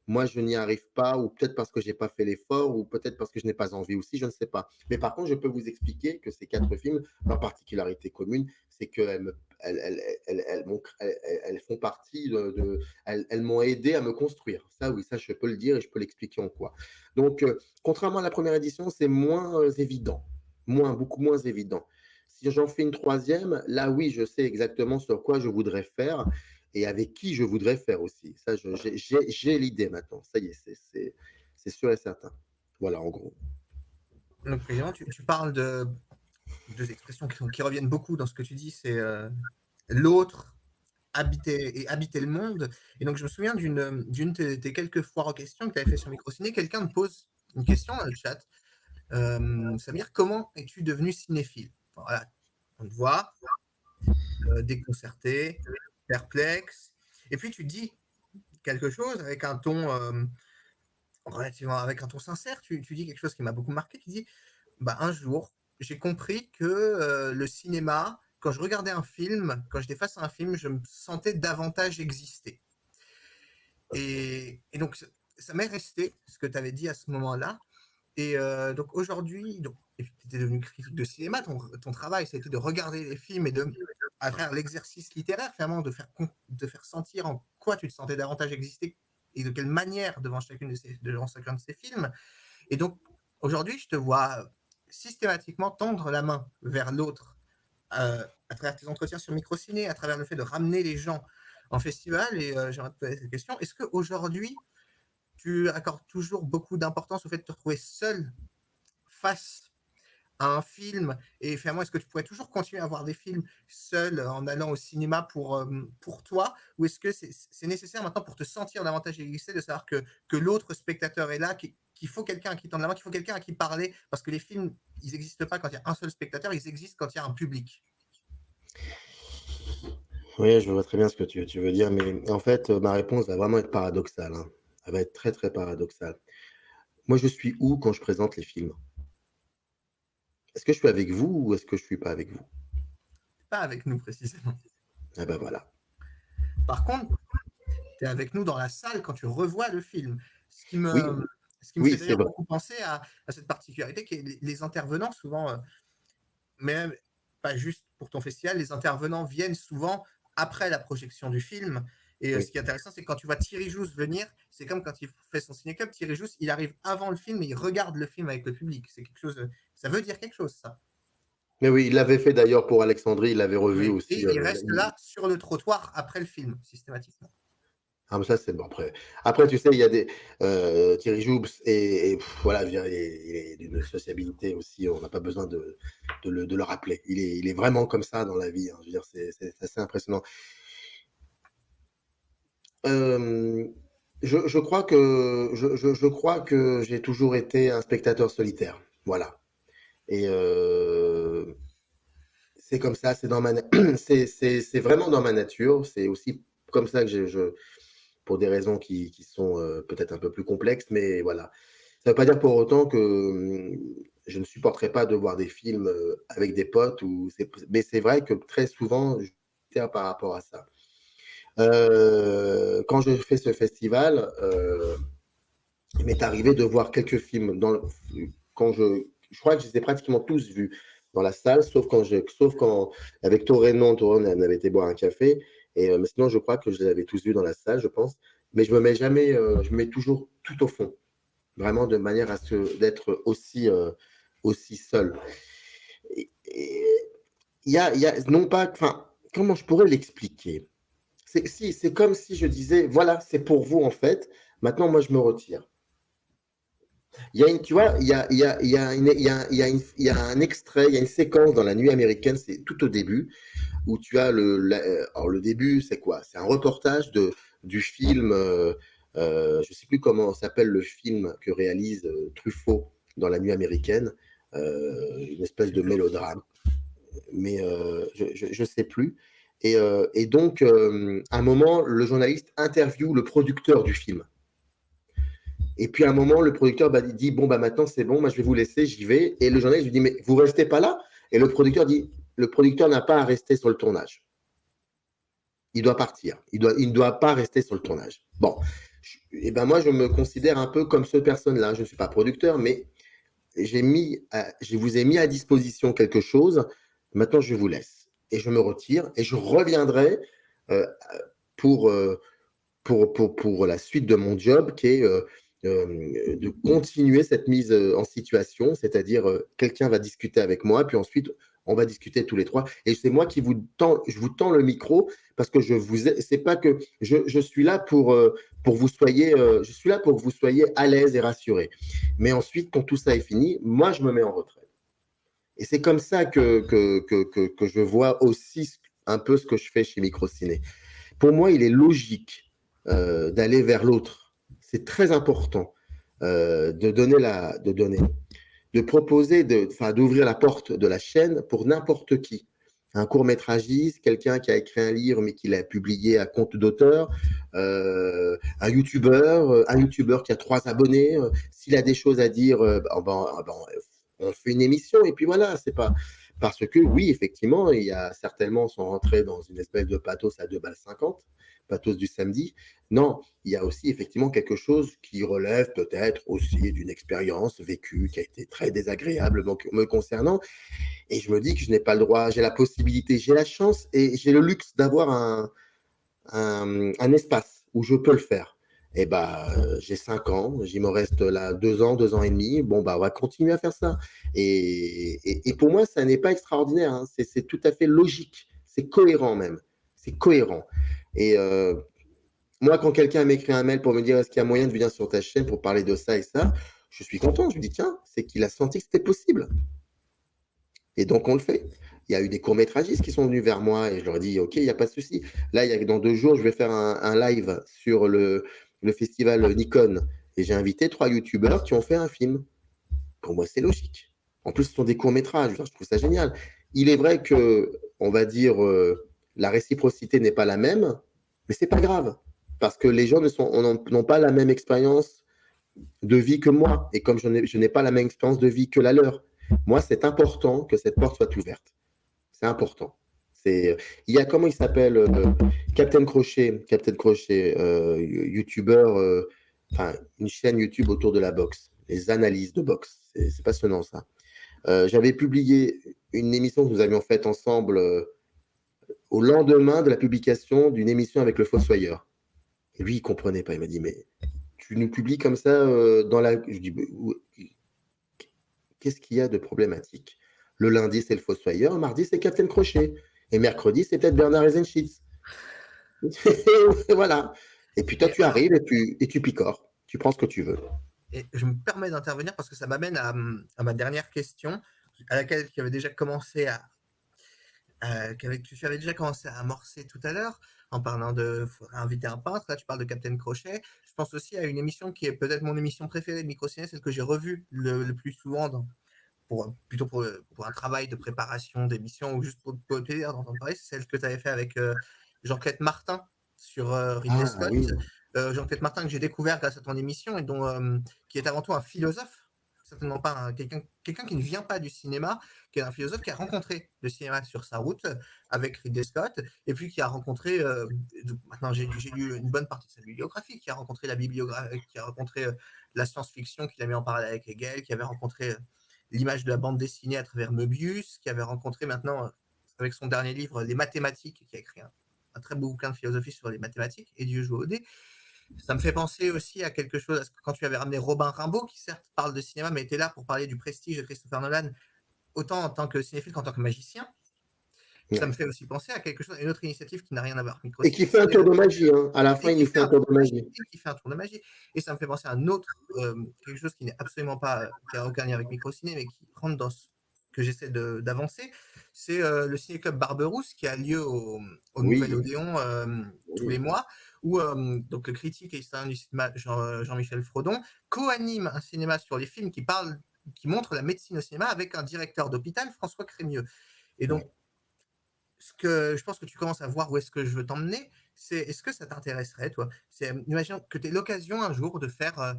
Moi, je n'y arrive pas, ou peut-être parce que je n'ai pas fait l'effort, ou peut-être parce que je n'ai pas envie aussi, je ne sais pas. Mais par contre, je peux vous expliquer que ces 4 films, leur particularité commune, c'est qu'elles font partie elles m'ont aidé à me construire. Ça, oui, ça, je peux le dire et je peux l'expliquer en quoi. Donc, contrairement à la première édition, c'est moins évident, beaucoup moins évident. Si j'en fais une troisième, là, oui, je sais exactement sur quoi je voudrais faire et avec qui je voudrais faire aussi. Ça, j'ai l'idée maintenant. Ça y est, c'est sûr et certain. Voilà, en gros. Donc, évidemment, tu parles de deux expressions qui reviennent beaucoup dans ce que tu dis, c'est l'autre, habiter le monde. Et donc, je me souviens d'une de tes quelques foires aux questions que tu avais fait sur Microciné. Quelqu'un te pose une question dans le chat. Samir, comment es-tu devenu cinéphile? Voilà, on te voit déconcerté, perplexe, et puis tu dis quelque chose avec un ton avec un ton sincère. Tu dis quelque chose qui m'a beaucoup marqué. Tu dis, bah, un jour, j'ai compris que le cinéma, quand je regardais un film, quand j'étais face à un film, je me sentais davantage exister. Et donc, ça m'est resté ce que tu avais dit à ce moment-là. Et donc aujourd'hui, tu étais devenu critique de cinéma, ton travail, ça a été de regarder les films et à travers l'exercice littéraire, finalement, de faire sentir en quoi tu te sentais davantage exister et de quelle manière devant chacun de ces films. Et donc, aujourd'hui, je te vois systématiquement tendre la main vers l'autre à travers tes entretiens sur Microciné, à travers le fait de ramener les gens en festival. Et j'aimerais te poser cette question. Est-ce qu'aujourd'hui, tu accordes toujours beaucoup d'importance au fait de te retrouver seul face à un film, et finalement, est-ce que tu pourrais toujours continuer à voir des films seul en allant au cinéma pour toi, ou est-ce que c'est nécessaire maintenant pour te sentir davantage exister, de savoir que l'autre spectateur est là, qu'il faut quelqu'un à qui tendre la main, qu'il faut quelqu'un à qui parler, parce que les films, ils n'existent pas quand il y a un seul spectateur, ils existent quand il y a un public. Oui, je vois très bien ce que tu veux dire, mais en fait, ma réponse va vraiment être paradoxale, hein. Elle va être très, très paradoxale. Moi, je suis où quand je présente les films? Est-ce que je suis avec vous ou est-ce que je suis pas avec vous? Pas avec nous précisément. Ah ben voilà. Par contre, tu es avec nous dans la salle quand tu revois le film. Ce qui Oui, me, ce qui me oui, fait c'est d'ailleurs vrai. beaucoup penser à cette particularité qui est les intervenants souvent, mais même pas juste pour ton festival, les intervenants viennent souvent après la projection du film. Et ce Oui. qui est intéressant, c'est que quand tu vois Thierry Jousse venir, c'est comme quand il fait son ciné-club. Thierry Jousse, il arrive avant le film et il regarde le film avec le public. C'est quelque chose, ça veut dire quelque chose, ça. Mais oui, il l'avait fait d'ailleurs pour Alexandrie, il l'avait revu Oui. aussi. Et il reste là sur le trottoir après le film, systématiquement. Ah, mais ça, c'est bon. Après, tu sais, il y a des. Thierry Joubs, voilà, je veux dire, il est d'une sociabilité aussi, on n'a pas besoin de le rappeler. Il est vraiment comme ça dans la vie. Hein. Je veux dire, c'est assez impressionnant. Euh, je crois que j'ai toujours été un spectateur solitaire. Voilà. Et c'est comme ça, c'est dans ma, c'est vraiment dans ma nature. C'est aussi comme ça que pour des raisons qui sont peut-être un peu plus complexes, mais voilà. Ça ne veut pas dire pour autant que je ne supporterai pas de voir des films avec des potes, mais c'est vrai que très souvent, je suis par rapport à ça. Quand je fais ce festival, il m'est arrivé de voir quelques films. Quand je crois que je les ai pratiquement tous vus dans la salle, sauf quand avec Torrenon, on avait été boire un café. Mais sinon, je crois que je les avais tous vus dans la salle, je pense. Mais je me mets jamais, je me mets toujours tout au fond, vraiment de manière d'être aussi seul. Il y a non pas, enfin, comment je pourrais l'expliquer? C'est comme si je disais, voilà, c'est pour vous en fait. Maintenant, moi, je me retire. Il y a une, tu vois, il y a une, il y a un extrait, il y a une séquence dans La Nuit américaine, c'est tout au début, où tu as alors le début, c'est quoi? C'est un reportage du film, je ne sais plus comment s'appelle le film que réalise Truffaut dans La Nuit américaine, une espèce J'ai de plus. mélodrame, mais je sais plus. Et donc, à un moment, le journaliste interviewe le producteur du film. Et puis à un moment, le producteur dit bon bah maintenant c'est bon, moi je vais vous laisser, j'y vais. Et le journaliste lui dit mais vous restez pas là. Et le producteur dit le producteur n'a pas à rester sur le tournage. Il doit partir. Il ne doit pas rester sur le tournage. Bon, et ben moi je me considère un peu comme cette personne-là. Je ne suis pas producteur, mais je vous ai mis à disposition quelque chose. Maintenant je vous laisse et je me retire et je reviendrai euh, pour pour la suite de mon job qui est de continuer cette mise en situation, c'est-à-dire quelqu'un va discuter avec moi, puis ensuite on va discuter tous les trois. Et c'est moi qui je vous tends le micro parce que c'est pas que je suis là pour vous soyez, je suis là pour que vous soyez à l'aise et rassurés. Mais ensuite, quand tout ça est fini, moi je me mets en retrait. Et c'est comme ça que je vois aussi un peu ce que je fais chez Microciné. Pour moi, il est logique d'aller vers l'autre. C'est très important de proposer, d'ouvrir la porte de la chaîne pour n'importe qui. Un court-métragiste, quelqu'un qui a écrit un livre mais qui l'a publié à compte d'auteur, un youtubeur qui a 3 abonnés, s'il a des choses à dire, on fait une émission et puis voilà, c'est pas parce que oui, effectivement, il y a certainement sont rentrés dans une espèce de pathos à 2,50 balles, pathos du samedi. Non, il y a aussi effectivement quelque chose qui relève peut-être aussi d'une expérience vécue qui a été très désagréable me concernant. Et je me dis que je n'ai pas le droit, j'ai la possibilité, j'ai la chance et j'ai le luxe d'avoir un espace où je peux le faire. Et bah, j'ai 5 ans, il me reste là 2 ans et demi. Bon, bah, on va continuer à faire ça. Et pour moi, ça n'est pas extraordinaire. Hein. C'est tout à fait logique. C'est cohérent même. C'est cohérent. Et moi, quand quelqu'un m'écrit un mail pour me dire est-ce qu'il y a moyen de venir sur ta chaîne pour parler de ça et ça, je suis content. Je me dis tiens, c'est qu'il a senti que c'était possible. Et donc, on le fait. Il y a eu des courts-métragistes qui sont venus vers moi et je leur ai dit ok, il n'y a pas de souci. Là, dans 2 jours, je vais faire un live sur le festival Nikon et j'ai invité 3 youtubeurs qui ont fait un film. Pour moi, c'est logique. En plus, ce sont des courts-métrages. Je trouve ça génial. Il est vrai que, on va dire, la réciprocité n'est pas la même, mais c'est pas grave parce que les gens n'ont pas la même expérience de vie que moi et comme je n'ai pas la même expérience de vie que la leur. Moi, c'est important que cette porte soit ouverte. C'est important. Il y a, comment il s'appelle, Captain Crochet, youtubeur, enfin, une chaîne YouTube autour de la boxe, les analyses de boxe. C'est passionnant, ça. J'avais publié une émission que nous avions faite ensemble au lendemain de la publication d'une émission avec le Fossoyeur. Et lui, il comprenait pas. Il m'a dit, mais tu nous publies comme ça dans la... Je dis, qu'est-ce qu'il y a de problématique? Le lundi, c'est le Fossoyeur. Le mardi, c'est Captain Crochet. Et mercredi, c'est peut-être Bernard Eisenschitz. Voilà. Et puis toi, tu arrives et tu picores. Tu prends ce que tu veux. Et je me permets d'intervenir parce que ça m'amène à ma dernière question, à laquelle tu avais déjà commencé tu avais déjà commencé à amorcer tout à l'heure, en parlant de inviter un peintre. Là, tu parles de Captain Crochet. Je pense aussi à une émission qui est peut-être mon émission préférée de Microciné, celle que j'ai revue le plus souvent plutôt pour un travail de préparation d'émission ou juste pour le plaisir d'entendre parler. C'est celle que tu avais fait avec Jean-Claude Martin sur Ridley Ah Scott. oui. Jean-Claude Martin que j'ai découvert grâce à ton émission et qui est avant tout un philosophe, certainement pas quelqu'un qui ne vient pas du cinéma, qui est un philosophe qui a rencontré le cinéma sur sa route avec Ridley Scott, et puis qui a rencontré, maintenant j'ai lu une bonne partie de sa bibliographie, qui a rencontré qui a rencontré la science-fiction, qu'il a mis en parallèle avec Hegel, qui avait rencontré l'image de la bande dessinée à travers Möbius, qui avait rencontré maintenant, avec son dernier livre, Les mathématiques, qui a écrit un très beau bouquin de philosophie sur les mathématiques, et Dieu joue au dé. Ça me fait penser aussi à quelque chose, quand tu avais ramené Robin Rimbaud, qui certes parle de cinéma, mais était là pour parler du prestige de Christopher Nolan, autant en tant que cinéphile qu'en tant que magicien. Ça me fait aussi penser à quelque chose, à une autre initiative qui n'a rien à voir avec Et qui Microciné. fait un tour de magie. Hein. À la fin, il nous fait un tour de magie. Qui fait un tour de magie. Et ça me fait penser à quelque chose qui n'est absolument pas, qui n'a aucun lien avec Microciné, mais qui rentre dans ce que j'essaie d'avancer. C'est le Ciné-Club Barberousse qui a lieu au Nouvel Odéon tous les mois, où donc, le critique et historien du cinéma Jean-Michel Frodon co-anime un cinéma sur les films qui montrent la médecine au cinéma avec un directeur d'hôpital, François Crémieux. Et donc, ce que je pense que tu commences à voir où est-ce que je veux t'emmener, c'est est-ce que ça t'intéresserait, toi? Imaginons que tu aies l'occasion un jour de faire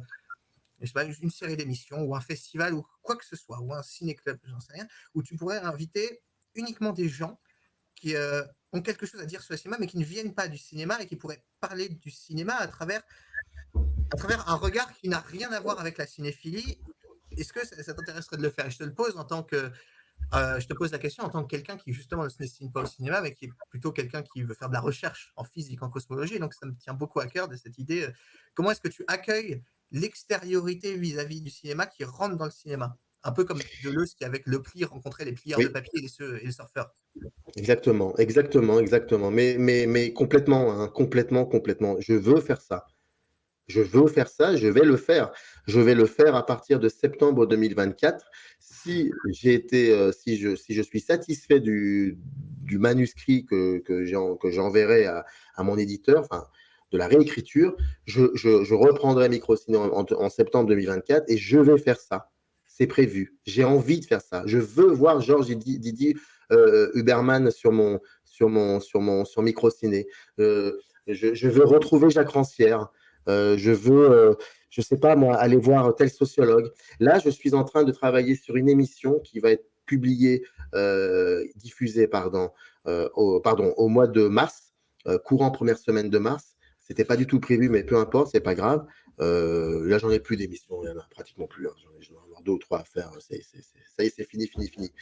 je sais pas, une série d'émissions ou un festival ou quoi que ce soit, ou un ciné-club, j'en sais rien, où tu pourrais inviter uniquement des gens qui ont quelque chose à dire sur le cinéma, mais qui ne viennent pas du cinéma et qui pourraient parler du cinéma à travers un regard qui n'a rien à voir avec la cinéphilie. Est-ce que ça t'intéresserait de le faire? Je te le pose je te pose la question en tant que quelqu'un qui justement ne se destine pas au cinéma, mais qui est plutôt quelqu'un qui veut faire de la recherche en physique, en cosmologie. Donc ça me tient beaucoup à cœur de cette idée. Comment est-ce que tu accueilles l'extériorité vis-à-vis du cinéma qui rentre dans le cinéma? Un peu comme Deleuze qui, avec le pli, rencontrait les plieurs de papier et les surfeurs. Exactement, exactement, exactement. Mais complètement, hein, complètement, complètement. Je veux faire ça. Je veux faire ça, je vais le faire. Je vais le faire à partir de septembre 2024. Si je suis satisfait du manuscrit que j'enverrai à mon éditeur, enfin, de la réécriture, je reprendrai Microciné en septembre 2024 et je vais faire ça. C'est prévu. J'ai envie de faire ça. Je veux voir Georges Didier Huberman sur Microciné. Je veux retrouver Jacques Rancière. Je veux, je sais pas moi, aller voir tel sociologue. Là, je suis en train de travailler sur une émission qui va être publiée, diffusée, au mois de mars, courant première semaine de mars. C'était pas du tout prévu, mais peu importe, c'est pas grave. Là, j'en ai plus d'émissions, il y en a pratiquement plus. Hein. J'en ai avoir 2 ou 3 à faire. Ça y est, c'est fini, fini, fini.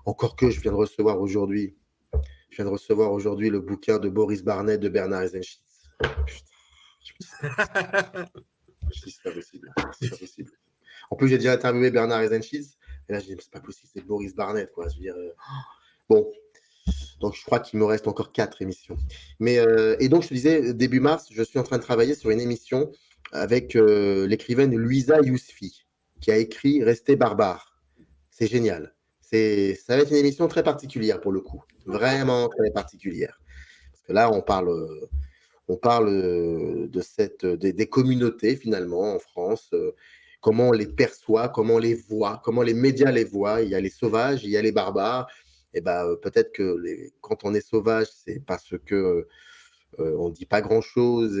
Encore que je viens de recevoir aujourd'hui le bouquin de Boris Barnet de Bernard Eisenschitz. Je dis, c'est pas possible. C'est pas possible. En plus, j'ai déjà interviewé Bernard Eisenschitz. Et là, je dis, c'est pas possible, c'est Boris Barnet, quoi. Je veux dire, bon. Donc, je crois qu'il me reste encore 4 émissions. Et donc, je te disais, début mars, je suis en train de travailler sur une émission avec l'écrivaine Louisa Yousfi, qui a écrit Rester barbare. C'est génial. Ça va être une émission très particulière pour le coup. Vraiment très particulière. Parce que là, on parle des communautés finalement en France, comment on les perçoit, comment on les voit, comment les médias les voient. Il y a les sauvages, il y a les barbares. Et ben, peut-être que quand on est sauvage, c'est parce que on dit pas grand-chose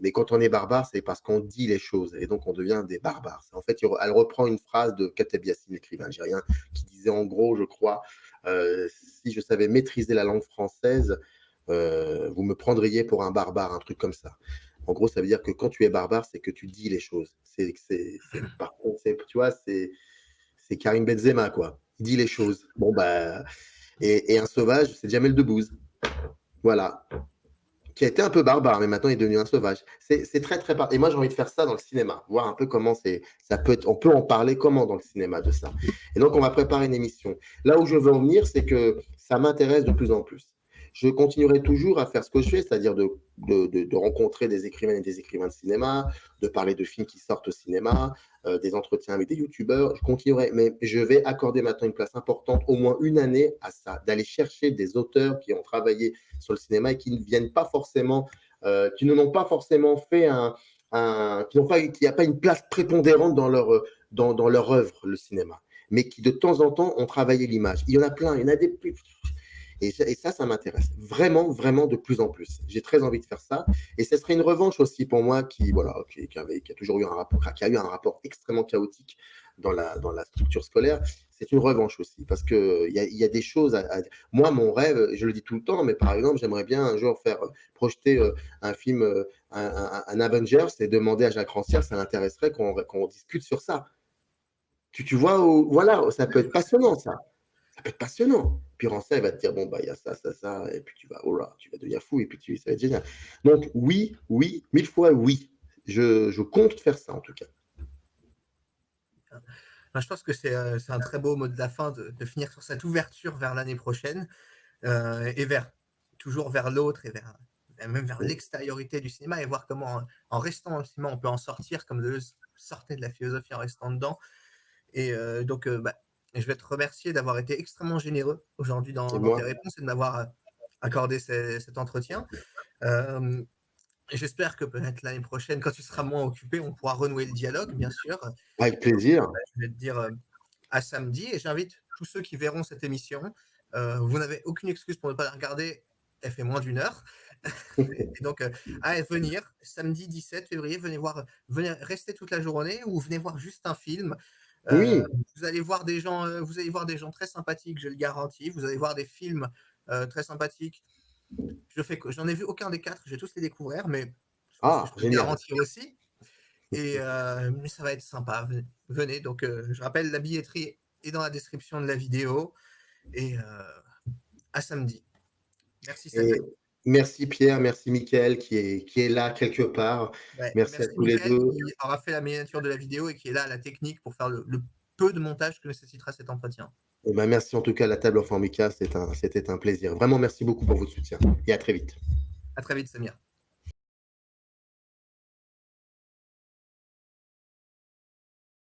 mais quand on est barbare, c'est parce qu'on dit les choses et donc on devient des barbares. En fait, elle reprend une phrase de Kateb Yassine, l'écrivain algérien, qui disait en gros, je crois, si je savais maîtriser la langue française, vous me prendriez pour un barbare, un truc comme ça. En gros, ça veut dire que quand tu es barbare, c'est que tu dis les choses. Par contre, tu vois, c'est Karim Benzema, quoi. Il dit les choses. Bon, bah, et un sauvage, c'est Jamel Debbouze. Voilà. Qui a été un peu barbare, mais maintenant il est devenu un sauvage. C'est très, très Et moi, j'ai envie de faire ça dans le cinéma, voir un peu comment ça peut être. On peut en parler comment dans le cinéma de ça. Et donc, on va préparer une émission. Là où je veux en venir, c'est que ça m'intéresse de plus en plus. Je continuerai toujours à faire ce que je fais, c'est-à-dire de rencontrer des écrivains et des écrivains de cinéma, de parler de films qui sortent au cinéma, des entretiens avec des youtubeurs. Je continuerai, mais je vais accorder maintenant une place importante, au moins une année à ça, d'aller chercher des auteurs qui ont travaillé sur le cinéma et qui ne viennent pas forcément, qui ne n'ont pas forcément fait qui n'a pas une place prépondérante dans leur œuvre, le cinéma, mais qui de temps en temps ont travaillé l'image. Il y en a plein, il y en a des plus. Et ça m'intéresse vraiment, vraiment de plus en plus. J'ai très envie de faire ça. Et ce serait une revanche aussi pour moi qui a toujours eu un rapport, qui a eu un rapport extrêmement chaotique dans la structure scolaire. C'est une revanche aussi parce qu'il y a des choses Moi, mon rêve, je le dis tout le temps, mais par exemple, j'aimerais bien un jour faire projeter un film, un Avengers et demander à Jacques Rancière, ça l'intéresserait qu'on discute sur ça. Tu vois, voilà, ça peut être passionnant, ça. Ça peut être passionnant. Puis Rancet, il va te dire, bon, bah, il y a ça, ça, ça, et puis oh là, tu vas devenir fou, et puis ça va être génial. Donc, oui, oui, 1000 fois oui. Je compte faire ça, en tout cas. Enfin, je pense que c'est un très beau mot de la fin de finir sur cette ouverture vers l'année prochaine et toujours vers l'autre et même vers l'extériorité du cinéma et voir comment, en restant dans le cinéma, on peut en sortir, comme de sortir de la philosophie en restant dedans. Et donc, je vais te remercier d'avoir été extrêmement généreux aujourd'hui Et dans tes moi, réponses et de m'avoir accordé cet entretien. J'espère que peut-être l'année prochaine, quand tu seras moins occupé, on pourra renouer le dialogue, bien sûr. avec Et donc, plaisir. je vais te dire à samedi et j'invite tous ceux qui verront cette émission. Vous n'avez aucune excuse pour ne pas la regarder. Elle fait moins d'une heure. Et donc, à venir, samedi 17 février, venez rester toute la journée ou venez voir juste un film. Oui. Vous allez voir des gens très sympathiques, je le garantis. Vous allez voir des films très sympathiques. J'en ai vu aucun des quatre, je vais tous les découvrir, mais je pense que je Ah, peux le génial. garantir aussi. Et mais ça va être sympa. Venez. Donc, je rappelle, la billetterie est dans la description de la vidéo. Et à samedi. Merci Samir. Et merci Pierre, merci Mickaël qui est là quelque part. Ouais, Merci à merci tous les Michael deux. qui aura fait la miniature de la vidéo et qui est là à la technique pour faire le peu de montage que nécessitera cet entretien. Et ben, merci en tout cas à la table en formica, c'était un plaisir. Vraiment, merci beaucoup pour votre soutien et à très vite. À très vite Samir.